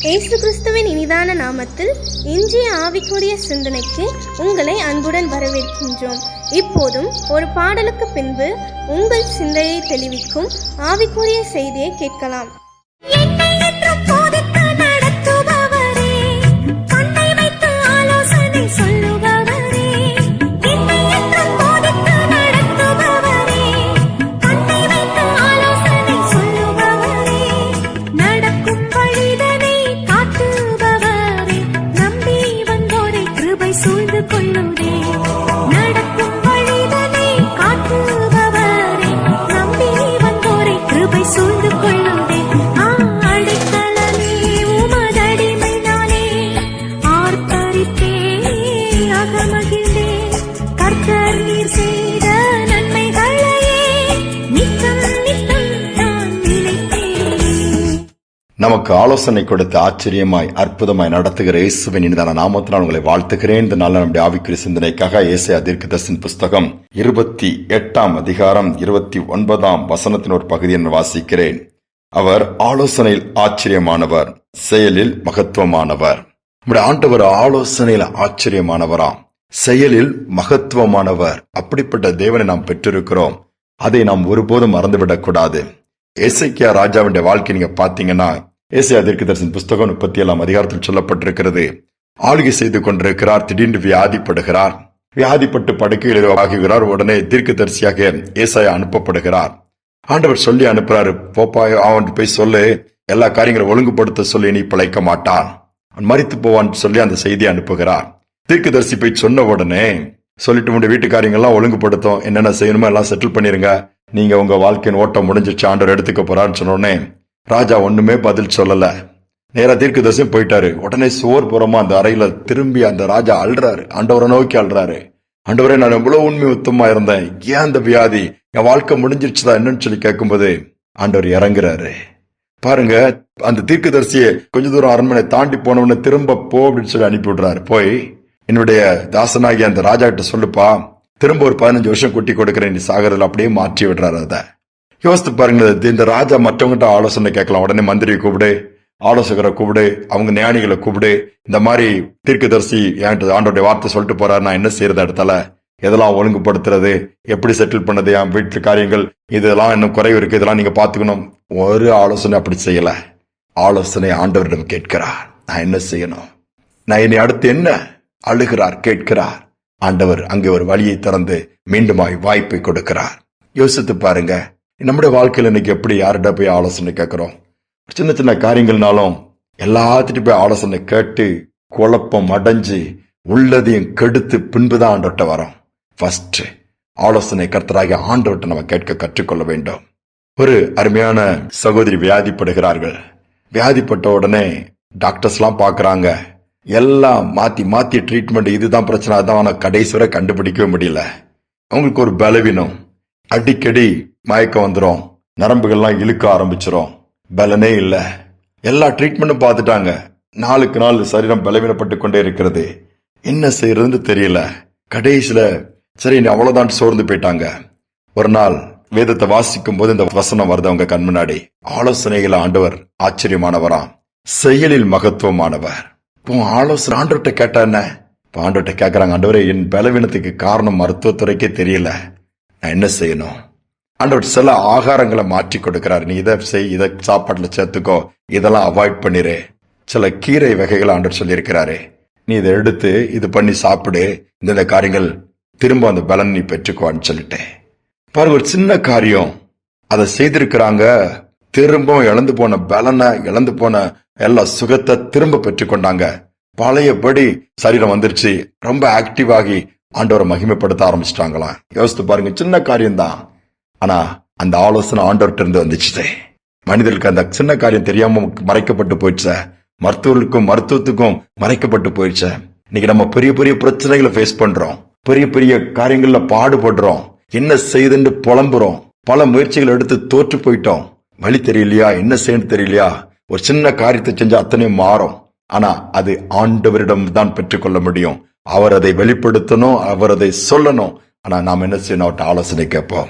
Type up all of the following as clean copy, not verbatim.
இயேசு கிறிஸ்துவின் இனிதான நாமத்தில் இன்றைய ஆவிக்குரிய சிந்தனைக்கு உங்களை அன்புடன் வரவேற்கின்றோம். இப்போதும் ஒரு பாடலுக்கு பின்பு உங்கள் சிந்தையை தெளிவிக்கும் ஆவிக்குரிய செய்தியை கேட்கலாம். நமக்கு ஆலோசனை கொடுத்து ஆச்சரியமாய் அற்புதமாய் நடத்துகிற இயேசுவின் இனிதான நாமத்தினால் உங்களை வாழ்த்துகிறேன். இந்த நாள் நம்முடைய ஆவிக்குரிய சிந்தனைக்காக ஏசாயா தீர்க்கதரிசன புஸ்தகம் 28 அதிகாரம் 29 ஒரு பகுதியை வாசிக்கிறேன். அவர் ஆலோசனையில் ஆச்சரியமானவர், செயலில் மகத்துவமானவர். நம்முடைய ஆண்டவர் ஆலோசனையில் ஆச்சரியமானவராம், செயலில் மகத்துவமானவர். அப்படிப்பட்ட தேவனை நாம் பெற்றிருக்கிறோம். அதை நாம் ஒருபோதும் மறந்துவிடக் கூடாது. எசேக்கியா ராஜாவுடைய வாழ்க்கை நீங்க பாத்தீங்கன்னா ஏசாயா தீர்க்கதரிசன புஸ்தகம் 37 அதிகாரத்தில் சொல்லப்பட்டிருக்கிறது. ஆளுகை செய்து கொண்டிருக்கிறார். திடீர்னு வியாதிப்படுகிறார். வியாதிப்பட்டு படுக்கையில் ஆகுகிறார். உடனே தீர்க்கதரிசியாக ஏசாயா அனுப்பப்படுகிறார். ஆண்டவர் சொல்லி அனுப்புறாரு, போப்பா அவன் போய் சொல்லு, எல்லா காரியங்களும் ஒழுங்குபடுத்த சொல்லி நீ பிழைக்க மாட்டான், அவன் மரித்து போவான்னு சொல்லி அந்த செய்தியை அனுப்புகிறார். தீர்க்கதரிசி போய் சொன்ன உடனே சொல்லிட்டு உங்க வீட்டு காரியங்கள்லாம் ஒழுங்குபடுத்தும், என்னென்ன செய்யணுமோ எல்லாம் செட்டில் பண்ணிருங்க, நீங்க உங்க வாழ்க்கையின் ஓட்டம் முடிஞ்சிச்சு, ஆண்டவர் எடுத்துக்க போறான்னு சொன்ன உடனே ராஜா ஒண்ணுமே பதில் சொல்லல. நேரா தீர்க்கதரிசியும் போயிட்டாரு. உடனே சோர்புறமா அந்த அறையில திரும்பி அந்த ராஜா அழுறாரு, ஆண்டவரை நோக்கி அழுறாரு. ஆண்டவரே, நான் எவ்வளவு உண்மை உத்தமா இருந்தேன், ஏன் அந்த வியாதி, என் வாழ்க்கை முடிஞ்சிருச்சுதான் என்னன்னு சொல்லி கேட்கும்போது ஆண்டவர் இறங்குறாரு. பாருங்க, அந்த தீர்க்கதரிசியை கொஞ்ச தூரம் அரண்மனை தாண்டி போனவன திரும்ப போ அப்படின்னு சொல்லி அனுப்பி விடுறாரு. போய் என்னுடைய தாசனாகி அந்த ராஜா கிட்ட சொல்லுப்பா, திரும்ப ஒரு 15 வருஷம் குட்டி கொடுக்கிறேன், நீ சாகரில் அப்படியே மாற்றி விடுறாரு. அதை யோசித்து பாருங்க. இந்த ராஜா மற்றவங்கிட்ட ஆலோசனை கேட்கலாம். உடனே மந்திரியை கூப்பிடு, ஆலோசகரை கூப்பிடு, அவங்க ஞானிகளை கூப்பிடு, இந்த மாதிரி தீர்க்கதரிசி என்கிட்ட ஆண்டோடைய வார்த்தை சொல்லிட்டு போறாரு, நான் என்ன செய்யறது, இடத்துல எதெல்லாம் ஒழுங்குபடுத்துறது, எப்படி செட்டில் பண்ணது, என் வீட்டு காரியங்கள் இதெல்லாம் இன்னும் குறைவு இருக்கு, இதெல்லாம் நீங்க பாத்துக்கணும். ஒரு ஆலோசனை அப்படி செய்யல. ஆலோசனை ஆண்டவரிடம் கேட்கிறார், நான் என்ன செய்யணும், நான் என்னை அடுத்து என்ன அழுகிறார், கேட்கிறார். ஆண்டவர் அங்கே ஒரு வழியை திறந்து மீண்டுமாய் வாய்ப்பை கொடுக்கிறார். யோசித்து பாருங்க, நம்முடைய வாழ்க்கையில இன்னைக்கு எப்படி யார்கிட்ட போய் ஆலோசனை கேட்கிறோம்? சின்ன சின்ன காரியங்கள்னாலும் எல்லாத்திட்டும் போய் ஆலோசனை கேட்டு குழப்பம் அடைஞ்சு உள்ளதையும் கெடுத்து பின்புதான் ஆண்டவர்கிட்ட வரோம். ஃபர்ஸ்ட் ஆலோசனை கர்த்தராகிய ஆண்டவர்கிட்ட நம்ம கேட்க கற்றுக்கொள்ள வேண்டும். ஒரு அருமையான சகோதரி வியாதிப்படுகிறார்கள். வியாதிப்பட்ட உடனே டாக்டர்ஸ் எல்லாம் பாக்குறாங்க, எல்லாம் மாத்தி மாத்தி ட்ரீட்மெண்ட், இதுதான் பிரச்சனை, அதான் கடைசி வரை கண்டுபிடிக்கவே முடியல. அவங்களுக்கு ஒரு பலவீனம், அடிக்கடி மயக்கம் வந்துடும், நரம்புகள்லாம் இழுக்க ஆரம்பிச்சிடும், பலனே இல்ல. எல்லா ட்ரீட்மெண்ட்டும் பார்த்துட்டாங்க, நாளுக்கு நாள் சரீரம் பலவீனப்பட்டு கொண்டே இருக்கிறது. என்ன செய்யறதுன்னு தெரியல. கடைசியில சரி அவ்வளவுதான் சோர்ந்து போயிட்டாங்க. ஒரு நாள் வேதத்தை வாசிக்கும் போது இந்த வசனம் வருது அவங்க கண் முன்னாடி. ஆலோசனைகள் ஆண்டவர் ஆச்சரியமானவராம், செயலில் மகத்துவமானவர். ஆலோசனை ஆண்டவர்கிட்ட கேட்டா என்ன? ஆண்டவர்கிட்ட கேட்கறாங்க, ஆண்டவரே என் பலவீனத்துக்கு காரணம் மருத்துவத்துறைக்கே தெரியல, நான் என்ன செய்யணும்? ஆண்டவர் சில ஆகாரங்களை மாற்றி கொடுக்கிறார். நீ இதை செய், இதை சாப்பாட்டுல சேர்த்துக்கோ, இதெல்லாம் அவாய்ட் பண்ணிரு. சில கீரை வகைகள் ஆண்டவர் சொல்லியிருக்கிறாரு, நீ இதை எடுத்து இது பண்ணி சாப்பிடு, இந்த காரியங்கள் திரும்ப அந்த பலன் நீ பெற்றுக்குவான்னு சொல்லிட்டேன். பாருங்க, ஒரு சின்ன காரியம் அதை செய்திருக்கிறாங்க. திரும்ப இழந்து போன பலனை, இழந்து போன எல்லா சுகத்தை திரும்ப பெற்றுக்கொண்டாங்க. பழையபடி சரீரம் வந்துருச்சு. ரொம்ப ஆக்டிவ் ஆகி ஆண்டவரை மகிமைப்படுத்த ஆரம்பிச்சிட்டாங்களாம். யோசித்து பாருங்க, சின்ன காரியம்தான், ஆனா அந்த ஆலோசனை ஆண்டவர்கிட்ட இருந்து வந்துச்சு. மனிதர்களுக்கு அந்த சின்ன காரியம் தெரியாம மறைக்கப்பட்டு போயிடுச்ச, மருத்துவர்களுக்கும் மருத்துவத்துக்கும் மறைக்கப்பட்டு போயிடுச்ச. இன்னைக்கு நம்ம பெரிய பெரிய பிரச்சனைகளை ஃபேஸ் பண்றோம், பெரிய பெரிய காரியங்கள்ல பாடுபடுறோம், என்ன செய்யுதுன்னு புலம்புறோம், பல முயற்சிகள் எடுத்து தோற்று போயிட்டோம். வழி தெரியலையா, என்ன செய்யணும் தெரியலையா, ஒரு சின்ன காரியத்தை செஞ்சா அத்தனையும் மாறும். ஆனா அது ஆண்டவரிடம் தான் பெற்றுக்கொள்ள முடியும். அவர் அதை வெளிப்படுத்தணும், அவர் அதை சொல்லணும். ஆனா நாம் என்ன செய்யணும்? அவர்கிட்ட ஆலோசனை கேட்போம்.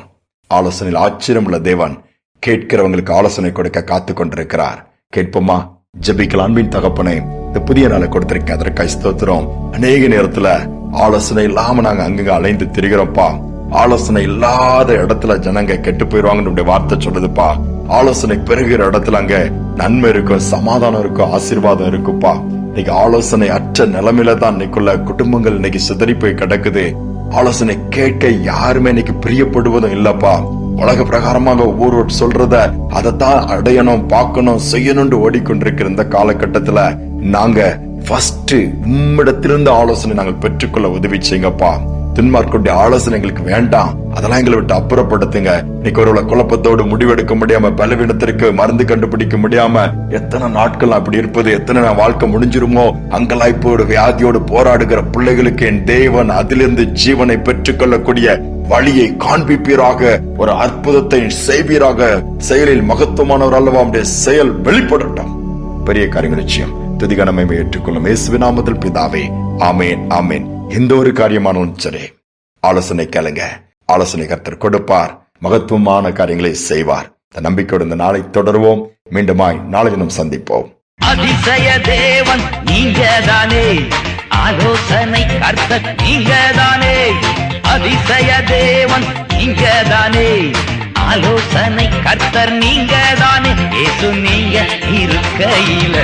ஆலோசனையில் ஆச்சரியம் உள்ள தேவன் கேட்கிறவங்களுக்கு ஆலோசனை கொடுக்க காத்து கொண்டிருக்கிறார். கேட்போமா? ஜெபிக்கலாம். அன்பின் தகப்பனே, இந்த புதிய நாளை கொடுத்திருக்கேன், அதற்காக ஸ்தோத்திரம். அநேக நேரத்துல ஆலோசனை இல்லாம நாங்க அங்கங்க அலைந்து திரிகிறோம்ப்பா. ஆலோசனை இல்லாத இடத்துல ஜனங்க கெட்டு போயிருவாங்கன்னு வார்த்தை சொல்லுதுப்பா. ஆலோசனை பெருகிற இடத்துல அங்க நன்மை இருக்கும், சமாதானம் இருக்கும், ஆசீர்வாதம் இருக்குப்பா. இன்னைக்கு ஆலோசனை அற்ற நிலைமையில தான் இன்னைக்குள்ள குடும்பங்கள் இன்னைக்கு சிதறி போய் கிடக்குது. ஆலோசனை கேட்க யாருமே இன்னைக்கு பிரியப்படுவதும் இல்லப்பா. உலக பிரகாரமாக ஒவ்வொரு சொல்றத அதைத்தான் அடையணும், பார்க்கணும், செய்யணும்னு ஓடிக்கொண்டிருக்கிற இந்த காலகட்டத்துல நாங்க ஃபர்ஸ்ட் உம்மிடத்திலிருந்து ஆலோசனை நாங்கள் பெற்றுக்கொள்ள உதவி செய்யுங்கப்பா. துன்மார்க்குடைய ஆலோசனை எங்களுக்கு வேண்டாம், அதெல்லாம் எங்களை விட்டு அப்புறப்படுத்துங்க. இன்னைக்கு ஒரு குழப்பத்தோடு முடிவெடுக்க முடியாம, பலவீனத்திற்கு மருந்து கண்டுபிடிக்க முடியாம எத்தனை நாட்கள் அப்படி இருப்பது, எத்தனை வாழ்க்கை முடிஞ்சிருமோ அங்கலாய்ப்போடு வியாதியோடு போராடுகிற பிள்ளைகளுக்கு என் தேவன் அதிலிருந்து ஜீவனை பெற்றுக்கொள்ளக்கூடிய வழியை காண்பிப்பீராக. ஒரு அற்புதத்தை செய்வீராக. செயலில் மகத்துவமானவர் அல்லவா, அவருடைய செயல் வெளிப்படட்டும். பெரிய காரியங்கள் நிச்சயம். துதிகனமை ஏற்றுக்கொள்ளும் இயேசுவின் நாமத்தில் பிதாவே, ஆமேன் ஆமேன். எந்த ஒரு காரியமானாலும் சரி, ஆலோசனை கேளுங்க. ஆலோசனை கர்த்தர் கொடுப்பார், மகத்துவமான காரியங்களை செய்வார். இந்த நம்பிக்கையோடு இந்த நாளை தொடருவோம். மீண்டுமாய் நாளை தினம் சந்திப்போம். அதிசய தேவன் நீங்கதானே, ஆலோசனை கர்த்தர் நீங்கதானே. அதிசய தேவன் நீங்கதானே, ஆலோசனை கர்த்தர் நீங்கதானே. இயேசு நீங்க இருக்கையில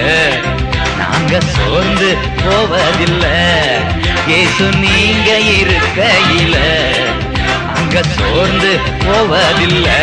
நாங்க சோர்ந்து போவதில்லை. இயேசு நீங்க இருக்கையில நாங்க சோர்ந்து போவதில்லை.